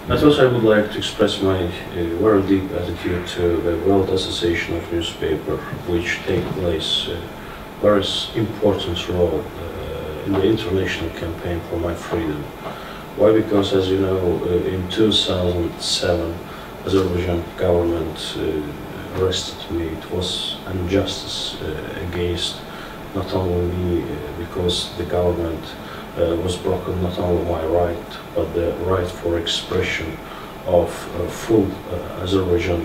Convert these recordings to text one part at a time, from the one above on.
At first, I would like to express my very deep attitude to the World Association of Newspaper, which take place very important role in the international campaign for my freedom. Why? Because, as you know, in 2007, Azerbaijan government arrested me. It was injustice against not only me, because the government was broken not only my right, but the right for expression of full Azerbaijan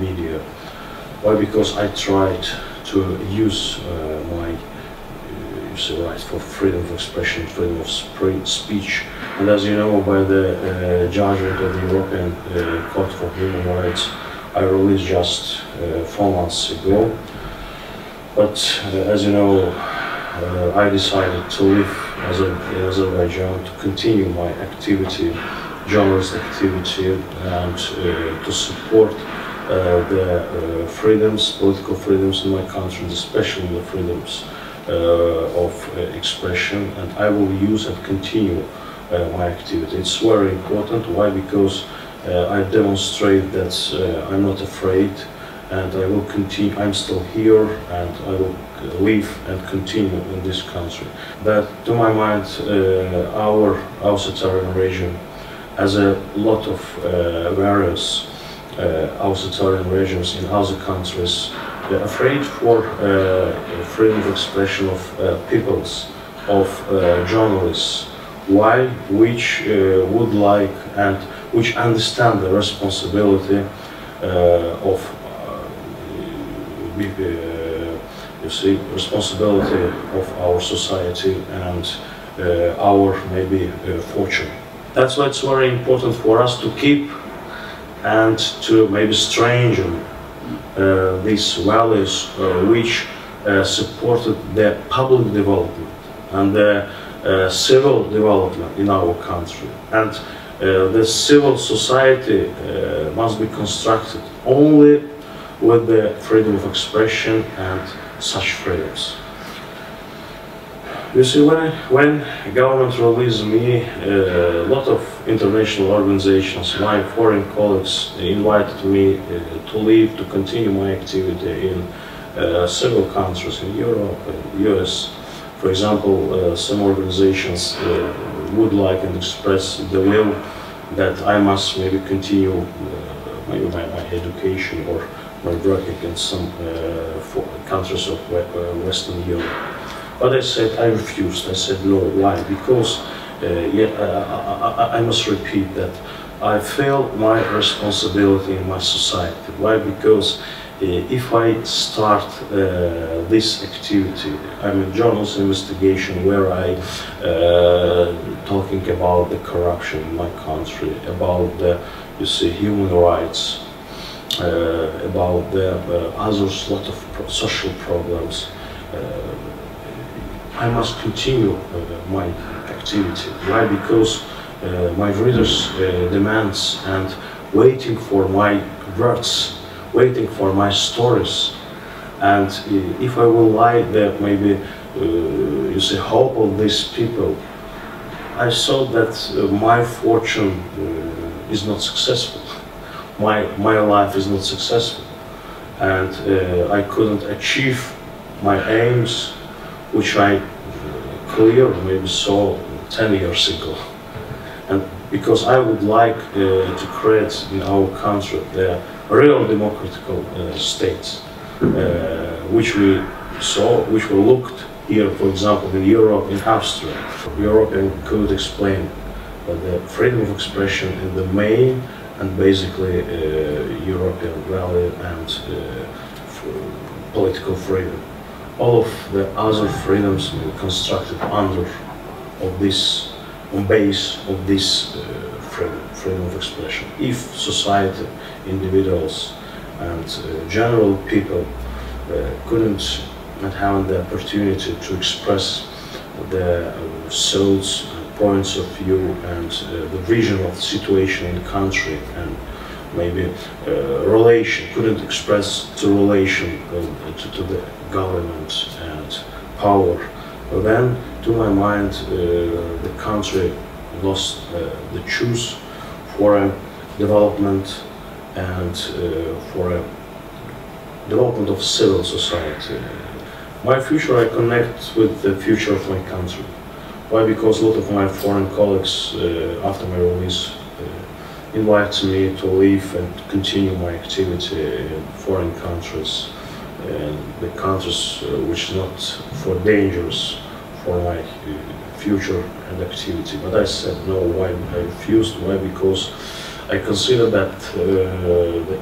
media. Why? Because I tried to use my right for freedom of expression, freedom of speech, and as you know, by the judgment of the European Court for Human Rights, I released just 4 months ago. But as you know, I decided to live in Azerbaijan, to continue my activity, journalist activity, and to support the freedoms, political freedoms in my country, especially the freedoms of expression, and I will use and continue my activity. It's very important. Why? Because I demonstrate that I'm not afraid, and I will continue. I'm still here, and I will live and continue in this country. But to my mind, our authoritarian regime has a lot of various authoritarian regimes in other countries. They're afraid for freedom of expression of peoples, of journalists. Why? Which would like and which understand the responsibility of you see, responsibility of our society and our maybe fortune. That's why it's very important for us to keep and to maybe strengthen these values which supported the public development and the civil development in our country. And the civil society must be constructed only with the freedom of expression and such freedoms. You see, when government released me, a lot of international organizations, my foreign colleagues, invited me to leave, to continue my activity in several countries, in Europe, US. For example, some organizations would like and express the will that I must maybe continue maybe my education or my working in some countries of Western Europe. But I said, I refused. I said no. Why? Because I must repeat that I feel my responsibility in my society. Why? Because if I start this activity, I'm a journalist investigation where I talking about the corruption in my country, about the, you see, human rights, about the others, lot of social problems. I must continue my activity. Why? Because my readers demands and waiting for my words, waiting for my stories. And if I will lie that maybe you see hope of these people, I saw that my fortune is not successful. My life is not successful, and I couldn't achieve my aims, which I clearly maybe saw 10 years ago. And because I would like to create in our country the real democratic states, which we saw, which we looked here, for example, in Europe, in Austria. European could explain the freedom of expression in the main and basically European value and political freedom. All of the other freedoms were constructed under of this, on base of this freedom of expression. If society, individuals and general people couldn't not have the opportunity to express the thoughts, points of view and the vision of the situation in the country, and maybe relation, couldn't express the relation to the government and power, then to my mind the country lost the choice for a development and for a development of civil society. My future, I connect with the future of my country. Why? Because a lot of my foreign colleagues, after my release, invited me to live and continue my activity in foreign countries, and the countries which is not for dangerous for my future and activity. But I said no. Why? I refused. Why? Because I consider that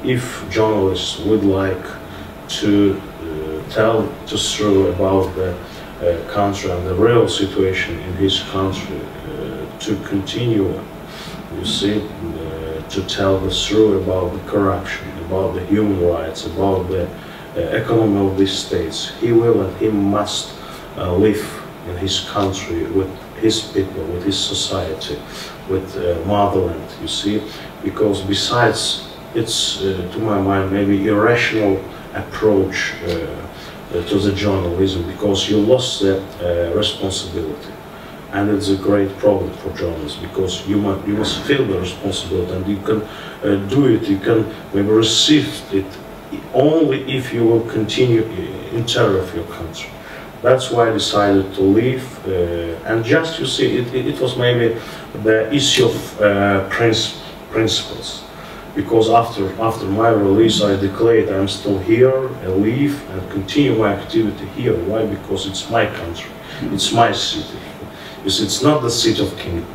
if journalists would like to tell the truth about the country and the real situation in his country, to continue, you see, to tell the truth about the corruption, about the human rights, about the economy of these states, he will and he must live in his country with his people, with his society, with motherland, you see, because besides it's, to my mind, maybe irrational approach to the journalism, because you lost that responsibility. And it's a great problem for journalists, because you must feel the responsibility, and you can do it, you can maybe receive it only if you will continue in terror of your country. That's why I decided to leave, and just, you see, it was maybe the issue of principles. Because after my release, I declared I'm still here, I live and continue my activity here. Why? Because it's my country, it's my city. It's not the seat of king.